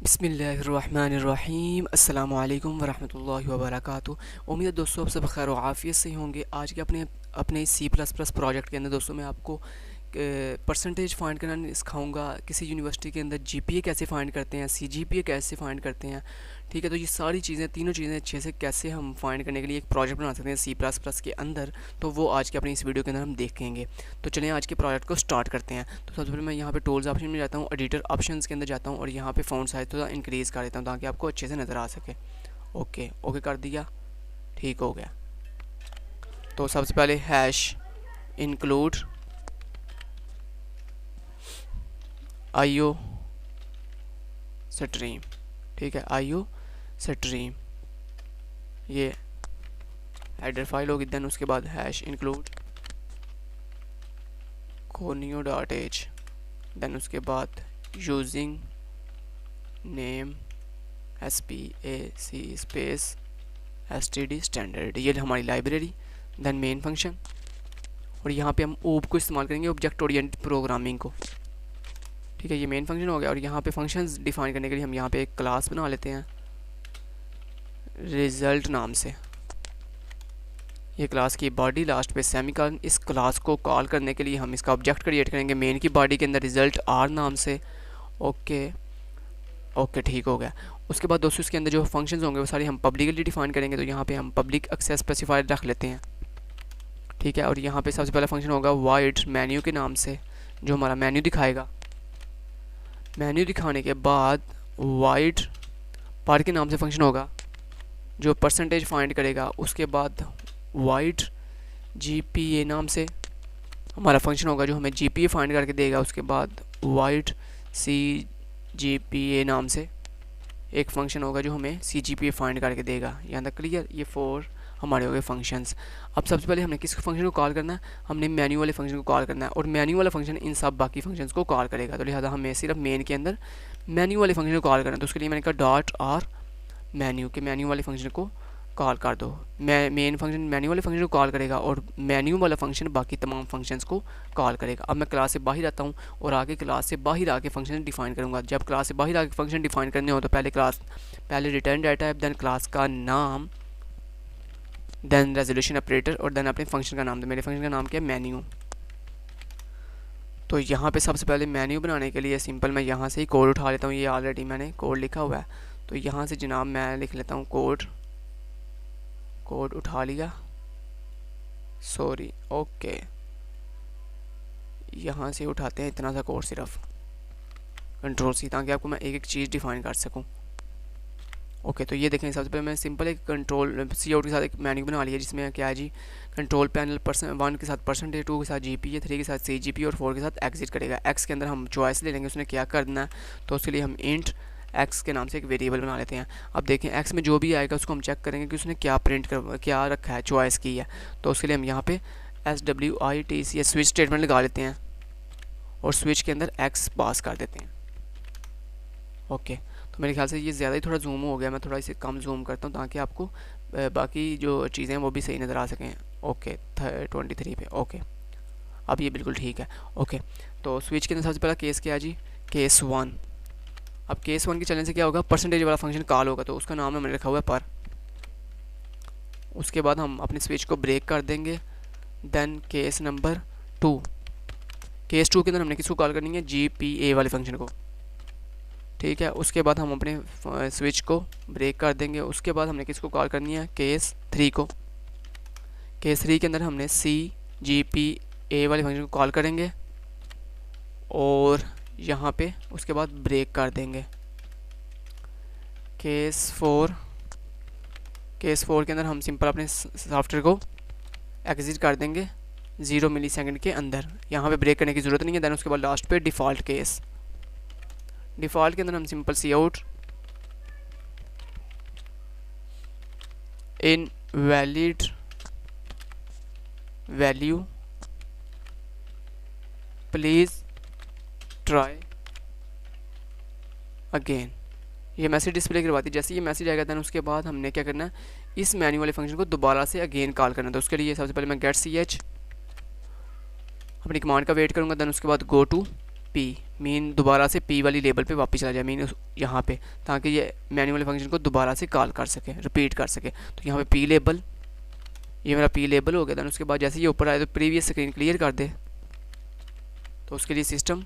बिस्मिल्लाहिर्रहमानिर्रहीम अस्सलामु अलैकुम वरहमतुल्लाहि वबरकातुहू। उम्मीद है दोस्तों आप सब खैर व आफ़ियत से होंगे। आज के अपने C++ प्रोजेक्ट के अंदर दोस्तों मैं आपको परसेंटेज फाइंड करना सिखाऊंगा। किसी यूनिवर्सिटी के अंदर GPA कैसे फाइंड करते हैं, CGPA कैसे फाइंड करते हैं। ठीक है, तो ये सारी चीज़ें तीनों चीज़ें अच्छे से कैसे हम फाइंड करने के लिए एक प्रोजेक्ट बना सकते हैं C++ के अंदर, तो वो आज के अपनी इस वीडियो के अंदर हम देखेंगे। तो चलिए आज के प्रोजेक्ट को स्टार्ट करते हैं। तो सबसे पहले मैं यहाँ पे टूल्स ऑप्शन में जाता हूँ, एडिटर ऑप्शंस के अंदर जाता हूँ और यहाँ पे फ़ॉन्ट साइज थोड़ा इंक्रीज़ कर देता हूँ ताकि आपको अच्छे से नज़र आ सके। ओके कर दिया, ठीक हो गया। तो सबसे पहले हैश इंक्लूड IO स्ट्रीम, ठीक है, IO स्ट्रीम ये हेडर फाइल होगी। देन उसके बाद हैश इंक्लूड conio.h, देन उसके बाद using name SPAC space STD standard, ये हमारी लाइब्रेरी। देन मेन फंक्शन, और यहाँ पे हम OOP को इस्तेमाल करेंगे, ऑब्जेक्ट ओरिएंटेड प्रोग्रामिंग को। ठीक है, ये मेन फंक्शन हो गया। और यहाँ पे फंक्शंस डिफाइन करने के लिए हम यहाँ पे एक क्लास बना लेते हैं रिज़ल्ट नाम से। ये क्लास की बॉडी, लास्ट पे सेमीकोलन। इस क्लास को कॉल करने के लिए हम इसका ऑब्जेक्ट क्रिएट करेंगे मेन की बॉडी के अंदर रिज़ल्ट R नाम से। ओके ठीक हो गया। उसके बाद दोस्तों इसके अंदर जो फंक्शंस होंगे वो सारे हम पब्लिकली डिफाइन करेंगे। तो यहाँ पे हम पब्लिक एक्सेस स्पेसिफाइड रख लेते हैं, ठीक है। और यहाँ पे सबसे पहला फंक्शन होगा वाइड मेन्यू के नाम से, जो हमारा मेन्यू दिखाएगा। मेन्यू दिखाने के बाद वाइड पार्ट के नाम से फंक्शन होगा जो परसेंटेज फाइंड करेगा। उसके बाद वाइड GPA नाम से हमारा फंक्शन होगा जो हमें GPA फाइंड करके देगा। उसके बाद वाइड CGPA नाम से एक फंक्शन होगा जो हमें CGPA फाइंड करके देगा। यहाँ तक क्लियर? ये 4 हमारे हो गए फंक्शंस। अब सबसे पहले हमने किस फंक्शन को कॉल करना है? हमने मेन्यू वाले फंक्शन को कॉल करना है, और मेन्यू वाला फंक्शन इन सब बाकी फंक्शंस को कॉल करेगा। तो लिहाजा हमें सिर्फ मेन के अंदर मेन्यू वाले फंक्शन को कॉल करना है। तो उसके लिए मैंने कहा .r मेन्यू के मेन्यू वाले फंक्शन को कॉल कर दो। मेन फंक्शन मेन्यू वाले फंक्शन को कॉल करेगा और मेन्यू वाला फंक्शन बाकी तमाम फंक्शंस को कॉल करेगा। अब मैं क्लास से बाहर आता हूँ और आगे क्लास से बाहर आके फंक्शन डिफाइन करूँगा। जब क्लास से बाहर आके फंक्शन डिफाइन करने हो तो पहले रिटर्न डाटा है, देन क्लास का नाम, देन रेजोल्यूशन ऑपरेटर, और देन अपने फंक्शन का नाम। तो मेरे फंक्शन का नाम क्या है? मेन्यू। तो यहाँ पे सबसे पहले मेन्यू बनाने के लिए सिंपल मैं यहाँ से ही कोड उठा लेता हूँ। ये ऑलरेडी मैंने कोड लिखा हुआ है, तो यहाँ से जनाब मैं लिख लेता हूँ कोड उठा लिया, सॉरी। ओके, यहाँ से उठाते हैं इतना सा कोड, सिर्फ Ctrl+C, ताकि आपको मैं एक एक चीज़ डिफाइन कर सकूँ। ओके, तो ये देखें, सबसे पहले मैं सिंपल एक Ctrl+C के साथ एक मेन्यू बना लिया जिसमें क्या है जी, कंट्रोल पैनल 1 के साथ %, 2 के साथ GPA, 3 के साथ CGPA और 4 के साथ एग्जिट करेगा। एक्स के अंदर हम चॉइस ले लेंगे उसने क्या करना है, तो उसके लिए हम इंट एक्स के नाम से एक वेरिएबल बना लेते हैं। अब देखें एक्स में जो भी आएगा उसको हम चेक करेंगे कि उसने क्या रखा है, चॉइस की है। तो उसके लिए हम यहाँ पे SWITC स्विच स्टेटमेंट लगा लेते हैं और स्विच के अंदर एक्स पास कर देते हैं। ओके, तो मेरे ख्याल से ये ज़्यादा ही थोड़ा जूम हो गया, मैं थोड़ा इसे कम जूम करता हूँ ताकि आपको बाकी जो चीज़ें हैं वो भी सही नज़र आ सकें। ओके, 23 पे। ओके, अब ये बिल्कुल ठीक है। ओके, तो स्विच के अंदर सबसे पहला केस क्या है जी? केस 1। अब केस 1 के चलने से क्या होगा? परसेंटेज वाला फंक्शन कॉल होगा, तो उसका नाम मैंने रखा हुआ है पर। उसके बाद हम अपने स्विच को ब्रेक कर देंगे। देन केस नंबर 2, केस 2 के अंदर हमने किसको कॉल करनी है? GPA वाले फंक्शन को, ठीक है। उसके बाद हम अपने स्विच को ब्रेक कर देंगे। उसके बाद हमने किसको कॉल करनी है? केस 3 को। केस 3 के अंदर हमने CGPA वाले फंक्शन को कॉल करेंगे और यहाँ पे उसके बाद ब्रेक कर देंगे। केस 4 के अंदर हम सिंपल अपने सॉफ्टवेयर को एग्जिट कर देंगे 0 मिलीसेकंड के अंदर। यहाँ पे ब्रेक करने की ज़रूरत नहीं है। देन उसके बाद लास्ट पे डिफ़ॉल्ट केस, डिफ़ॉल्ट के अंदर हम simple cout invalid value please try again, ये मैसेज डिस्प्ले करवाती है। जैसे ये मैसेज आएगा देन उसके बाद हमने क्या करना है? इस मेन्यू वाले फंक्शन को दोबारा से अगेन कॉल करना है। तो उसके लिए सबसे पहले मैं गेट ch अपनी कमांड का वेट करूँगा। देन उसके बाद गो टू P मीन दोबारा से पी वाली लेबल पे वापस चला जाए, मीन यहाँ पे, ताकि ये मैन्युअल फंक्शन को दोबारा से कॉल कर सके, रिपीट कर सके। तो यहाँ पे पी लेबल, ये मेरा पी लेबल हो गया। दैन उसके बाद जैसे ये ऊपर आए तो प्रीवियस स्क्रीन क्लियर कर दे, तो उसके लिए सिस्टम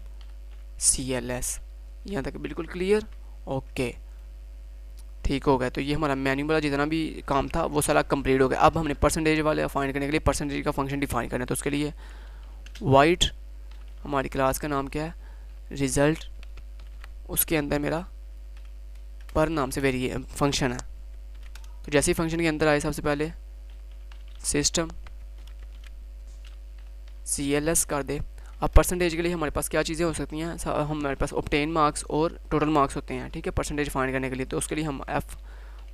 CLS, यहाँ तक बिल्कुल क्लियर, ओके ठीक हो गया। तो ये हमारा मेन्यू वाला जितना भी काम था वो सारा कंप्लीट हो गया। अब हमने परसेंटेज वाले फाइंड करने के लिए परसेंटेज का फंक्शन डिफाइन करना है। तो उसके लिए वाइड, हमारी क्लास का नाम क्या है, रिज़ल्ट, उसके अंदर मेरा पर नाम से फंक्शन है। तो जैसे ही फंक्शन के अंदर आए सबसे पहले सिस्टम CLS कर दे। अब परसेंटेज के लिए हमारे पास क्या चीज़ें हो सकती हैं, हमारे पास ऑब्टेन मार्क्स और टोटल मार्क्स होते हैं, ठीक है, परसेंटेज फाइंड करने के लिए। तो उसके लिए हम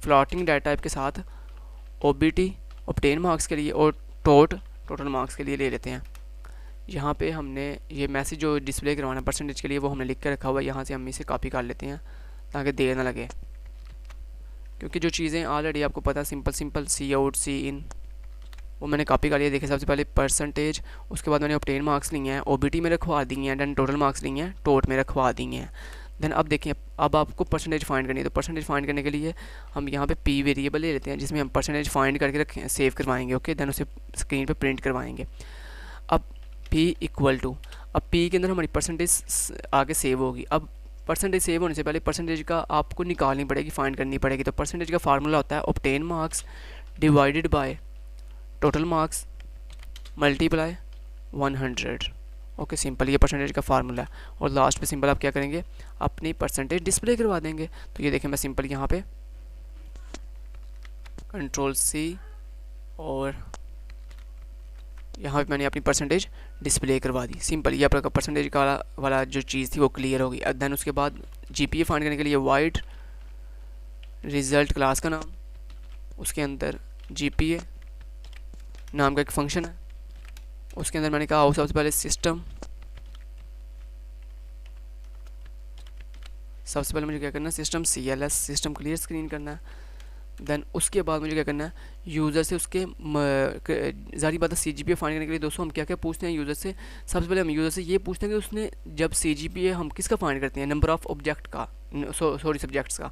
फ्लोटिंग डाटा टाइप के साथ OBT ऑब्टेन मार्क्स के लिए और टोटल मार्क्स के लिए ले लेते हैं। यहाँ पे हमने ये मैसेज जो डिस्प्ले करवाना है परसेंटेज के लिए वो हमने लिख कर रखा हुआ है, यहाँ से हम इसे कॉपी कर लेते हैं ताकि देर ना लगे, क्योंकि जो चीज़ें ऑलरेडी आपको पता सिंपल सी आउट सी इन वो मैंने कॉपी कर लिया। देखिए सबसे पहले परसेंटेज, उसके बाद मैंने ऑब्टेन मार्क्स लिए हैं, OBT में रखवा दिए हैं, दैन टोटल मार्क्स लिए हैं, टोट में रखवा दिए हैं। दैन अब देखिए अब आपको परसेंटेज फाइंड करनी है। तो परसेंटेज फाइंड करने के लिए हम यहाँ पे P वेरिएबल ले लेते हैं जिसमें हम परसेंटेज फाइंड करके रखें, सेव करवाएंगे, ओके, दैन उसे स्क्रीन पर प्रिंट करवाएंगे। अब P इक्वल टू, अब P के अंदर हमारी परसेंटेज आगे सेव होगी। अब परसेंटेज सेव होने से पहले परसेंटेज का आपको निकालनी पड़ेगी, फाइंड करनी पड़ेगी। तो परसेंटेज का फार्मूला होता है obtain marks divided by total marks multiply 100, okay simple, ये परसेंटेज का फार्मूला है। और लास्ट पे सिंपल आप क्या करेंगे, अपनी परसेंटेज डिस्प्ले करवा देंगे। तो ये देखें मैं सिंपल यहाँ पे Ctrl+C और यहाँ पे मैंने अपनी परसेंटेज डिस्प्ले करवा दी, सिंपल। ये आपका परसेंटेज का वाला जो चीज़ थी वो क्लियर होगी। दैन उसके बाद GPA फाइंड करने के लिए वाइड रिज़ल्ट क्लास का नाम, उसके अंदर GPA नाम का एक फंक्शन है, उसके अंदर मैंने कहा सबसे पहले सबसे पहले मुझे क्या करना है, system CLS, system clear screen करना है। दैन उसके बाद मुझे क्या करना है, यूज़र से उसके ज़ाहिर बात है CGPA फाइंड करने के लिए दोस्तों हम क्या क्या पूछते हैं यूज़र से। सबसे पहले हम यूज़र से ये पूछते हैं कि उसने जब CGPA हम किसका फाइंड करते हैं, नंबर ऑफ़ ऑब्जेक्ट का, सॉरी सब्जेक्ट्स का।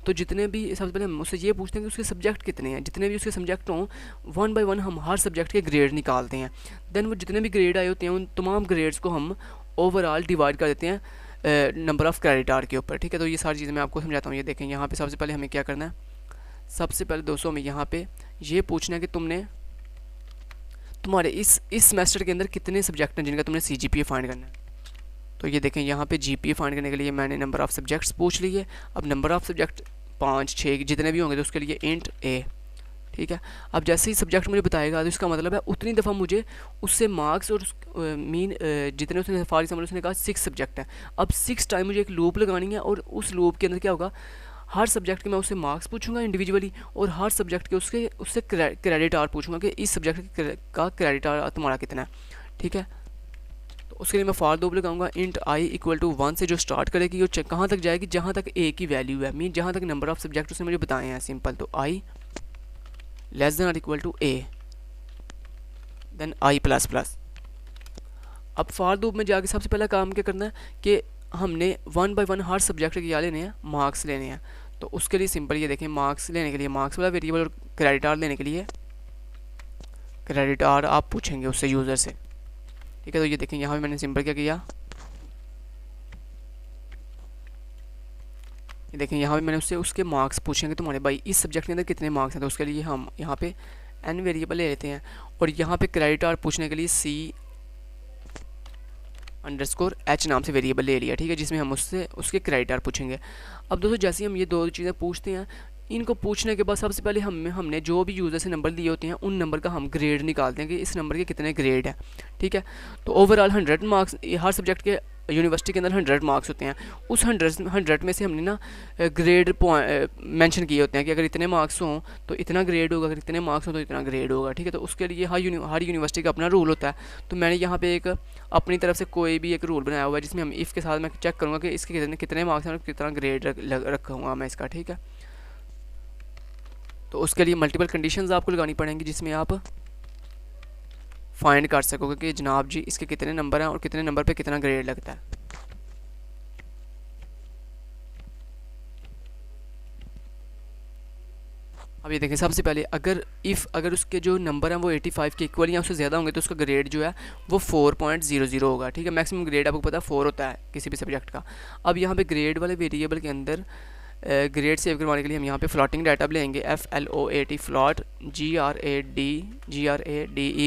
तो जितने भी सबसे पहले हम उससे ये पूछते हैं कि उसके सब्जेक्ट कितने हैं, जितने भी उसके सब्जेक्ट हों 1 बाय 1 हम हर सब्जेक्ट के ग्रेड निकालते हैं। दैन वो जितने भी ग्रेड आए होते हैं उन तमाम ग्रेड्स को हम ओवरऑल डिवाइड कर देते हैं नंबर ऑफ़ क्रेडिट आवर के ऊपर, ठीक है। तो ये सारी चीज़ें मैं आपको समझाता हूँ। ये देखें यहाँ पे सबसे पहले हमें क्या करना है, सबसे पहले दोस्तों हमें यहाँ पे ये पूछना है कि तुम्हारे इस सेमेस्टर के अंदर कितने सब्जेक्ट हैं जिनका तुमने CGPA फाइंड करना है। तो ये देखें यहाँ पे GPA फाइंड करने के लिए मैंने नंबर ऑफ़ सब्जेक्ट्स पूछ लिए। अब नंबर ऑफ़ सब्जेक्ट 5 6 जितने भी होंगे तो उसके लिए इंट A, ठीक है। अब जैसे ही सब्जेक्ट मुझे बताएगा तो इसका मतलब है उतनी दफ़ा मुझे उससे मार्क्स और जितने उसने, फॉर एग्जाम्पल उसने कहा 6 सब्जेक्ट है, अब 6 टाइम मुझे एक लूप लगानी है और उस लूप के अंदर क्या होगा, हर सब्जेक्ट के मैं उससे मार्क्स पूछूंगा इंडिविजुअली और हर सब्जेक्ट के उससे क्रेडिट आवर पूछूंगा कि इस सब्जेक्ट का क्रेडिट आवर तुम्हारा कितना है, ठीक है। तो उसके लिए मैं फॉर लूप लगाऊंगा इंट I इक्वल टू 1 से जो स्टार्ट करेगी वो कहाँ तक जाएगी, जहाँ तक A की वैल्यू है, मीन जहाँ तक नंबर ऑफ़ सब्जेक्ट उसने मुझे बताए हैं, सिंपल। तो I लेस देन और equal to A, then I plus plus. अब फॉर लूप में जाके सबसे पहला काम क्या करना है कि हमने 1 बाय 1 हर सब्जेक्ट के क्या लेने हैं, मार्क्स लेने हैं। तो उसके लिए सिंपल ये देखें, मार्क्स लेने के लिए मार्क्स वाला वेरिएबल और क्रेडिट आवर लेने के लिए क्रेडिट आवर आप पूछेंगे उससे यूज़र से, ठीक है। तो ये देखें यहाँ पे मैंने सिंपल क्या किया, ये देखें यहाँ पे मैंने उससे उसके मार्क्स पूछेंगे तुम्हारे भाई इस सब्जेक्ट के अंदर कितने मार्क्स हैं। तो उसके लिए हम यहाँ पे n वेरिएबल ले लेते हैं और यहाँ पे क्रेडिट आवर पूछने के लिए C_H नाम से वेरिएबल ले लिया, ठीक है, जिसमें हम उससे उसके क्रेडिट आवर पूछेंगे। अब दोस्तों जैसे हम ये दो चीज़ें पूछते हैं, इनको पूछने के बाद सबसे पहले हमने जो भी यूज़र से नंबर दिए होते हैं उन नंबर का हम ग्रेड निकालते हैं कि इस नंबर के कितने ग्रेड है, ठीक है। तो ओवरऑल 100 मार्क्स हर सब्जेक्ट के यूनिवर्सिटी के अंदर 100 मार्क्स होते हैं। उस 100 में से हमने ना ग्रेड मेंशन किए होते हैं कि अगर इतने मार्क्स हों तो इतना ग्रेड होगा, अगर इतने मार्क्स हों तो इतना ग्रेड होगा, ठीक है। तो उसके लिए हर यूनिवर्सिटी का अपना रूल होता है। तो मैंने यहाँ पे एक अपनी तरफ से कोई भी एक रूल बनाया हुआ है जिसमें हम इफ़ के साथ मैं चेक करूँगा कि इसके कितने मार्क्स हैं और कितना ग्रेड रखूँगा मैं इसका, ठीक है। तो उसके लिए मल्टीपल कंडीशंस आपको लगानी पड़ेंगी जिसमें आप फाइंड कर सकोगे कि जनाब जी इसके कितने नंबर हैं और कितने नंबर पे कितना ग्रेड लगता है। अब ये देखें सबसे पहले अगर उसके जो नंबर हैं वो 85 के इक्वल या उससे ज़्यादा होंगे तो उसका ग्रेड जो है वो 4.00 होगा। ठीक है, मैक्सिमम ग्रेड आपको पता है 4 होता है किसी भी सब्जेक्ट का। अब यहाँ पे ग्रेड वाले वेरिएबल के अंदर ग्रेड सेव करवाने के लिए हम यहाँ पे फ्लोटिंग डाटा लेंगे, FLOAT फ्लॉट GRADE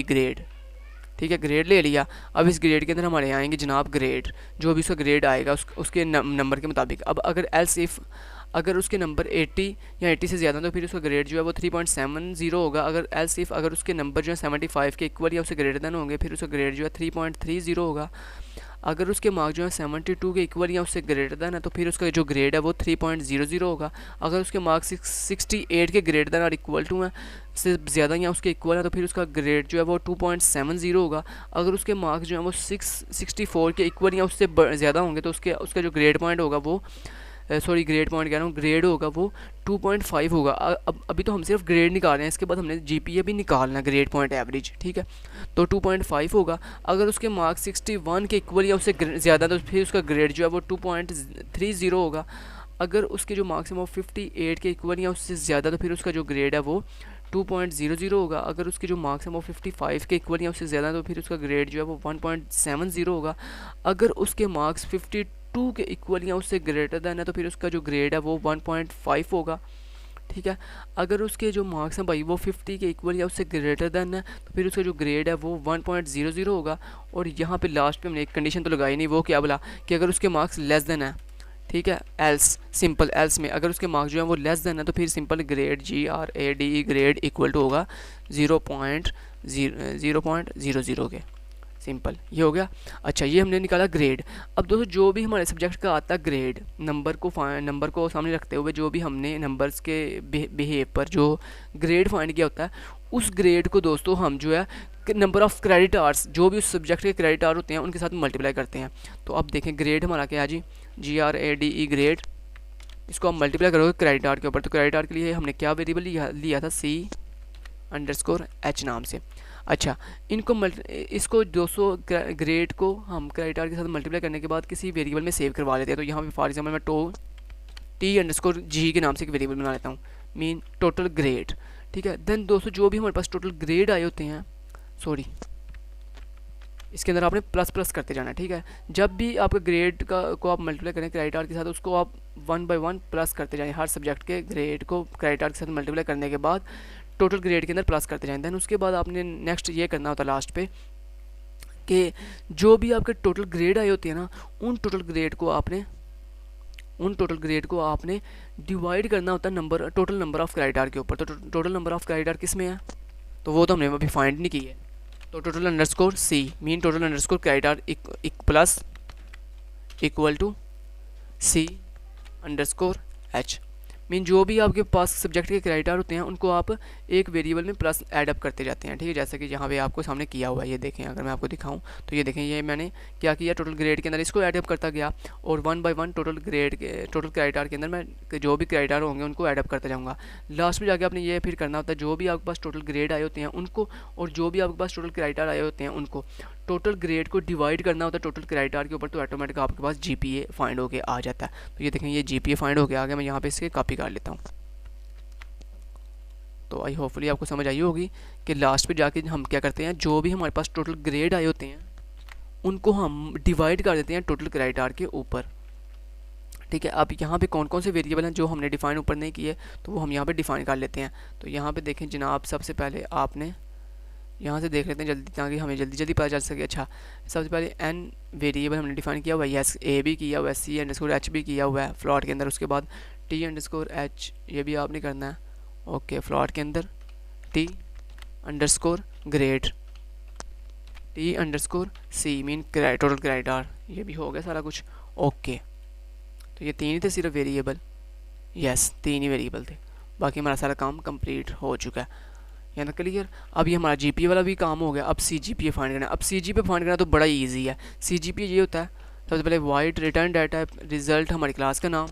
ग्रेड। ठीक है, ग्रेड ले लिया। अब इस ग्रेड के अंदर हमारे आएंगे जनाब ग्रेड, जो भी उसका ग्रेड आएगा उसके नंबर के मुताबिक। अब अगर उसके नंबर 80 या 80 से ज़्यादा तो फिर उसका ग्रेड जो है वो 3.70 होगा। अगर उसके नंबर जो है 75 के इक्वल या उससे ग्रेटर देन होंगे फिर उसका ग्रेड जो है 3.30 होगा। अगर उसके मार्क जो है 72 के इक्वल या उससे ग्रेटर देन है तो फिर उसका जो ग्रेड है वो 3.00 होगा। अगर उसके मार्क 68 के ग्रेटर देन और इक्वल टू है से ज़्यादा या उसके इक्वल है तो फिर उसका ग्रेड जो है वो 2.70 होगा। अगर उसके मार्क्स जो है वो 64 के इक्वल या उससे ज़्यादा होंगे तो उसका जो ग्रेड पॉइंट होगा वो ग्रेड पॉइंट कह रहा हूँ, ग्रेड होगा वो 2.5 होगा। अब अभी तो हम सिर्फ ग्रेड निकाल रहे हैं, इसके बाद हमने GPA भी निकालना है, ग्रेड पॉइंट एवरेज। ठीक है, तो 2.5 होगा। अगर उसके मार्क्स 61 के इक्वल या उससे ज़्यादा तो फिर उसका ग्रेड जो है वो 2.30 होगा। अगर उसके जो मार्क्स हैं वो 58 के इक्वल या उससे ज़्यादा तो फिर उसका जो ग्रेड है वो 2.00 होगा। अगर उसके जो मार्क्स हैं वो 55 के इक्वल या उससे ज़्यादा तो फिर उसका ग्रेड जो है वो 1.70 होगा। अगर उसके मार्क्स 52 के इक्वल या उससे ग्रेटर देन है तो फिर उसका जो ग्रेड है वो 1.5 होगा। ठीक है, अगर उसके जो मार्क्स हैं भाई वो 50 के इक्वल या उससे ग्रेटर देन है तो फिर उसका जो ग्रेड है वो 1.00 होगा। और यहाँ पे लास्ट पे हमने एक कंडीशन तो लगाई नहीं, वो क्या बोला कि अगर उसके मार्क्स लेस देन है, ठीक है, एल्स, सिंपल एल्स में अगर उसके मार्क्स जो है वो लेस देन है तो फिर simple grade GRADE grade equal to होगा 0.00 के। सिंपल, ये हो गया। अच्छा, ये हमने निकाला ग्रेड। अब दोस्तों जो भी हमारे सब्जेक्ट का आता है ग्रेड, नंबर को सामने रखते हुए जो भी हमने नंबर्स के बिहेव पर जो ग्रेड फाइंड किया होता है उस ग्रेड को दोस्तों हम जो है नंबर ऑफ़ क्रेडिट आवर्स, जो भी उस सब्जेक्ट के क्रेडिट आवर होते हैं उनके साथ मल्टीप्लाई करते हैं। तो अब देखें ग्रेड हमारा क्या है जी, GRADE ग्रेड, इसको हम मल्टीप्लाई करोगे क्रेडिट आवर के ऊपर। तो क्रेडिट आवर के लिए हमने क्या वेरिएबल लिया था, C_H नाम से। अच्छा, इसको 200 ग्रेड को हम क्रेडिट आवर के साथ मल्टीप्लाई करने के बाद किसी वेरिएबल में सेव करवा लेते हैं। तो यहाँ पे फॉर एग्जाम्पल मैं T_G के नाम से एक वेरिएबल बना लेता हूँ, मीन टोटल ग्रेड। ठीक है, देन दोस्तों जो भी हमारे पास टोटल ग्रेड आए होते हैं, इसके अंदर आपने प्लस प्लस करते जाना है। ठीक है, जब भी आपका ग्रेड को आप मल्टीप्लाई करें क्रेडिट आवर के साथ उसको आप 1 बाय 1 प्लस करते जाएं। हर सब्जेक्ट के ग्रेड को क्रेडिट आवर के साथ मल्टीप्लाई करने के बाद टोटल ग्रेड के अंदर प्लस करते जाएं। दैन उसके बाद आपने नेक्स्ट ये करना होता है लास्ट पे कि जो भी आपके टोटल ग्रेड आए होते हैं ना उन टोटल ग्रेड को आपने डिवाइड करना होता है total number of credit hour के ऊपर। तो total number of credit hour किस में है तो वो तो हमने अभी फाइंड नहीं की है। तो total underscore C mean total underscore credit hour plus equal to C_H mean जो भी आपके पास सब्जेक्ट के क्रेडिट आवर होते हैं उनको आप एक वेरिएबल में प्लस ऐड अप करते जाते हैं। ठीक है, जैसा कि यहाँ पे आपको सामने किया हुआ है, ये देखें, अगर मैं आपको दिखाऊं तो ये देखें, ये मैंने क्या किया, टोटल ग्रेड के अंदर इसको ऐड अप करता गया और 1 बाय 1 टोटल क्रेडिट आवर के अंदर मैं जो भी क्रेडिट आवर होंगे उनको ऐड अप करता जाऊँगा। लास्ट में जाके आपने ये फिर करना होता है जो भी आपके पास टोटल ग्रेड आए होते हैं उनको और जो भी आपके पास टोटल क्रेडिट आवर आए होते हैं उनको टोटल ग्रेड को डिवाइड करना होता है टोटल क्रेडिट आवर के ऊपर। तो ऑटोमेटिक आपके पास GPA फाइंड होके आ जाता है। तो ये देखें, ये GPA फाइंड होके आ गया। मैं यहाँ पे इसके कॉपी कर लेता हूँ। तो आई होपफुली आपको समझ आई होगी कि लास्ट पे जाके हम क्या करते हैं, जो भी हमारे पास टोटल ग्रेड आए होते हैं उनको हम डिवाइड कर देते हैं टोटल क्रेडिट आवर के ऊपर। ठीक है, अब यहाँ पे कौन कौन से वेरिएबल हैं जो हमने डिफाइन ऊपर नहीं किए तो वो हम यहाँ पे डिफाइन कर लेते हैं। तो यहाँ पे देखें जनाब, सबसे पहले आपने यहाँ से देख लेते हैं जल्दी ताकि हमें जल्दी पता चल सके। अच्छा, सबसे पहले N वेरिएबल हमने डिफाइन किया हुआ है, A भी किया हुआ है, C_H भी किया हुआ है फ्लॉट के अंदर। उसके बाद T_H ये भी आपने करना है, ओके, फ्लॉट के अंदर T grade T_C mean total credit hour, ये भी हो गया सारा कुछ। ओके, तो ये 3 ही थे सिर्फ वेरिएबल, यस 3 ही वेरिएबल थे, बाकी हमारा सारा काम कंप्लीट हो चुका है। यानी क्लियर। अब ये हमारा GPA वाला भी काम हो गया। अब CGPA फाइंड करना है। अब CGPA फाइंड करना तो बड़ा ही ईजी है। CGPA ये होता है, सबसे पहले वाइड रिटर्न डाटा रिजल्ट हमारी क्लास का नाम,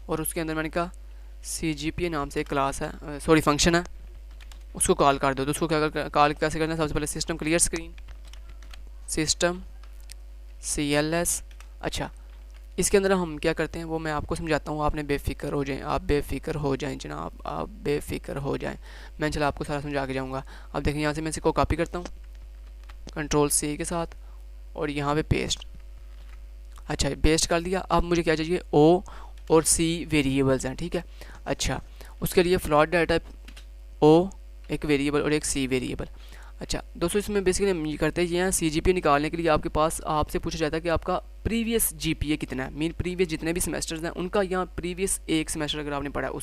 और उसके अंदर मैंने कहा CGPA नाम से एक क्लास है, फंक्शन है, उसको कॉल कर दो। तो उसको क्या कॉल कैसे करना है, सबसे पहले सिस्टम CLS। अच्छा, इसके अंदर हम क्या करते हैं वो मैं आपको समझाता हूँ, आपने बेफिक्र हो जाएं, आप बेफिक्र हो जाएं जनाब, आप बेफिक्र हो जाएं। मैं चला आपको सारा समझा के जाऊँगा। अब देखें यहाँ से मैं इसको कॉपी करता हूँ कंट्रोल C के साथ और यहाँ पे पेस्ट। अच्छा पेस्ट कर दिया। अब मुझे क्या चाहिए, O और C वेरिएबल्स हैं, ठीक है। अच्छा उसके लिए फ्लोट डाटा O एक वेरिएबल और एक C वेरिएबल। अच्छा दोस्तों इसमें बेसिकली हम ये करते हैं, यहाँ CGPA निकालने के लिए आपके पास आपसे पूछा जाता है कि आपका प्रीवियस GPA कितना है, मीन प्रीवियस जितने भी सेमेस्टर्स हैं उनका, यहाँ प्रीवियस एक सेमेस्टर अगर आपने पढ़ा है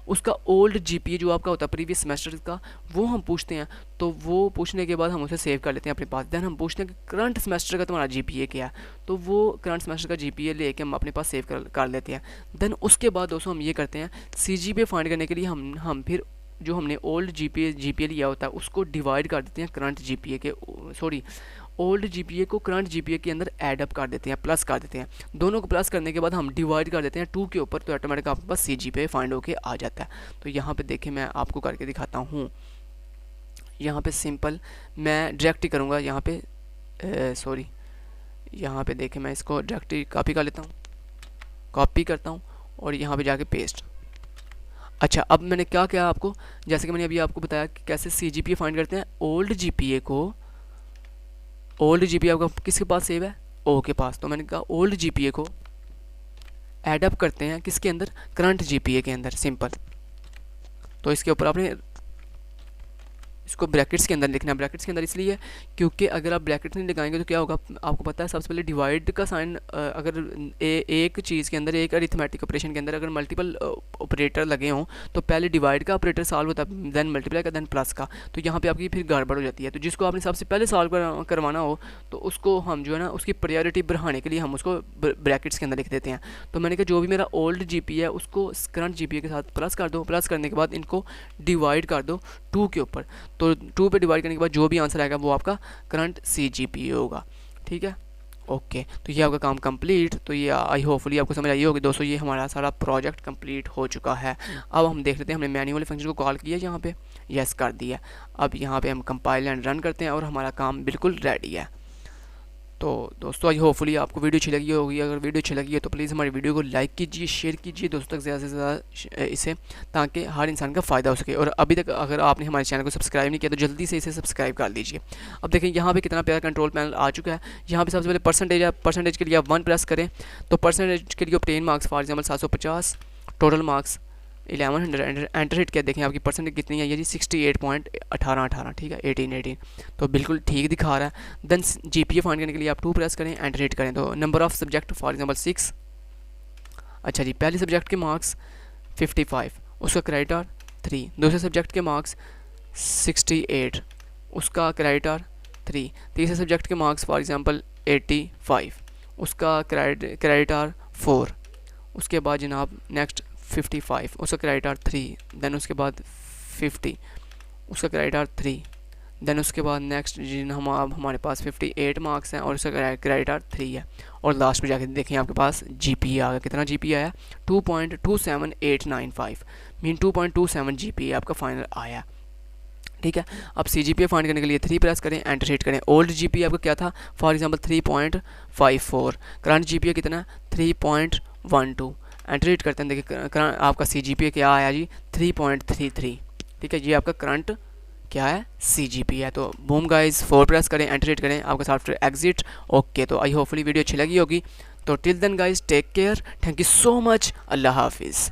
उसका ओल्ड GPA जो आपका होता है प्रीवियस सेमेस्टर का, वो हम पूछते हैं। तो वो पूछने के बाद हम उसे सेव कर लेते हैं अपने पास। देन हम पूछते हैं कि करंट सेमेस्टर का तुम्हारा GPA क्या है, तो वो करंट सेमेस्टर का GPA लेके हम अपने पास सेव कर लेते हैं। देन उसके बाद दोस्तों हम ये करते हैं, CGPA फाइंड करने के लिए हम फिर जो हमने ओल्ड GPA लिया होता है उसको डिवाइड कर देते हैं करंट GPA के, सॉरी ओल्ड GPA को करंट GPA के अंदर ऐड अप कर देते हैं, प्लस कर देते हैं। दोनों को प्लस करने के बाद हम डिवाइड कर देते हैं 2 के ऊपर, तो ऑटोमेटिक आपके पास CGPA फाइंड होके आ जाता है। तो यहाँ पे देखिए मैं आपको करके दिखाता हूँ। यहाँ पे सिंपल मैं डायरेक्ट ही करूँगा, यहाँ पे सॉरी यहाँ पे देखें मैं इसको डायरेक्ट ही कॉपी कर लेता हूँ, कॉपी करता हूँ और यहाँ पे जाके पेस्ट। अच्छा अब मैंने क्या किया आपको, जैसे कि मैंने अभी आपको बताया कि कैसे CGPA फाइंड करते हैं। ओल्ड GPA आपका किसके पास सेव है, O के पास, तो मैंने कहा ओल्ड GPA को ऐड अप करते हैं किसके अंदर, करंट GPA के अंदर, सिंपल। तो इसके ऊपर आपने इसको ब्रैकेट्स के अंदर लिखना है। ब्रैकेट्स के अंदर इसलिए क्योंकि अगर आप ब्रैकेट नहीं लगाएंगे तो क्या होगा, आपको पता है सबसे पहले डिवाइड का साइन, अगर एक चीज़ के अंदर, एक अरिथमेटिक ऑपरेशन के अंदर अगर मल्टीपल ऑपरेटर लगे हों तो पहले डिवाइड का ऑपरेटर सॉल्व होता है, देन मल्टीप्लाई का, देन प्लस का। तो यहाँ पे आपकी फिर गड़बड़ हो जाती है। तो जिसको आपने सबसे पहले सॉल्व करवाना हो तो उसको हम जो है ना उसकी प्रायोरिटी बढ़ाने के लिए हम उसको ब्रैकेट्स के अंदर लिख देते हैं। तो मैंने कहा जो भी मेरा ओल्ड GPA है उसको करंट GPA के साथ प्लस कर दो, प्लस करने के बाद इनको डिवाइड कर दो 2 के ऊपर। तो 2 पे डिवाइड करने के बाद जो भी आंसर आएगा वो आपका करंट CGPA होगा, ठीक है। ओके तो ये आपका काम कंप्लीट। तो ये आई होपफुली आपको समझ आई होगी दोस्तों। ये हमारा सारा प्रोजेक्ट कंप्लीट हो चुका है। अब हम देख लेते हैं, हमने मैन्युअल फंक्शन को कॉल किया यहाँ पे, यस कर दिया। अब यहाँ पे हम कंपाइल एंड रन करते हैं और हमारा काम बिल्कुल रेडी है। तो दोस्तों आई होपफुली आपको वीडियो अच्छी लगी होगी। अगर वीडियो अच्छी लगी है तो प्लीज़ हमारी वीडियो को लाइक कीजिए, शेयर कीजिए दोस्तों तक ज़्यादा से ज़्यादा इसे, ताकि हर इंसान का फ़ायदा हो सके। और अभी तक अगर आपने हमारे चैनल को सब्सक्राइब नहीं किया तो जल्दी से इसे सब्सक्राइब कर लीजिए। अब देखें यहाँ पे कितना प्यारा कंट्रोल पैनल आ चुका है। यहाँ पे सबसे पहले परसेंटेज है, परसेंटेज के लिए आप 1 प्रेस करें तो परसेंटेज के लिए obtain marks for example 750, total marks 1100, enter hit किया, देखें आपकी परसेंटेज कितनी है, ये जी 68.18, ठीक है 18, तो बिल्कुल ठीक दिखा रहा है। देन GPA फाइंड करने के लिए आप 2 प्रेस करें, एंटर हिट करें तो number of subject for example 6। अच्छा जी पहले सब्जेक्ट के मार्क्स 55, उसका क्राइटर 3, दूसरे सब्जेक्ट के मार्क्स 68, उसका क्राइटर 3, तीसरे सब्जेक्ट के मार्क्स फॉर एग्जांपल 85, उसका क्राइटर 4, उसके बाद जनाब नेक्स्ट 55, उसका क्राइटर 3, देन उसके बाद 50, उसका क्राइटर 3, देन उसके बाद नेक्स्ट हमारे पास 58 मार्क्स हैं और उसका क्राइटर 3 है। और लास्ट में जाके देखें आपके पास GPA आ गया, कितना GPA आया 2.27895, मीन 2.27 GPA आपका फाइनल आया, ठीक है। अब CGPA फाइंड करने के लिए 3 प्रेस करें, एंटर हिट करें। ओल्ड GPA आपका क्या था, फॉर एग्जांपल 3.54, करंट GPA कितना 3.12, एंटर हिट करते हैं। देखिए आपका CGPA क्या आया जी 3.33, ठीक है। ये आपका करंट क्या है CGPA है। तो बूम गाइस 4 प्रेस करें, एंटर हिट करें, आपका सॉफ्टवेयर एग्जिट। ओके तो आई होपफुली वीडियो अच्छी लगी होगी। तो till then guys take care, thank you so much, अल्लाह हाफिज़।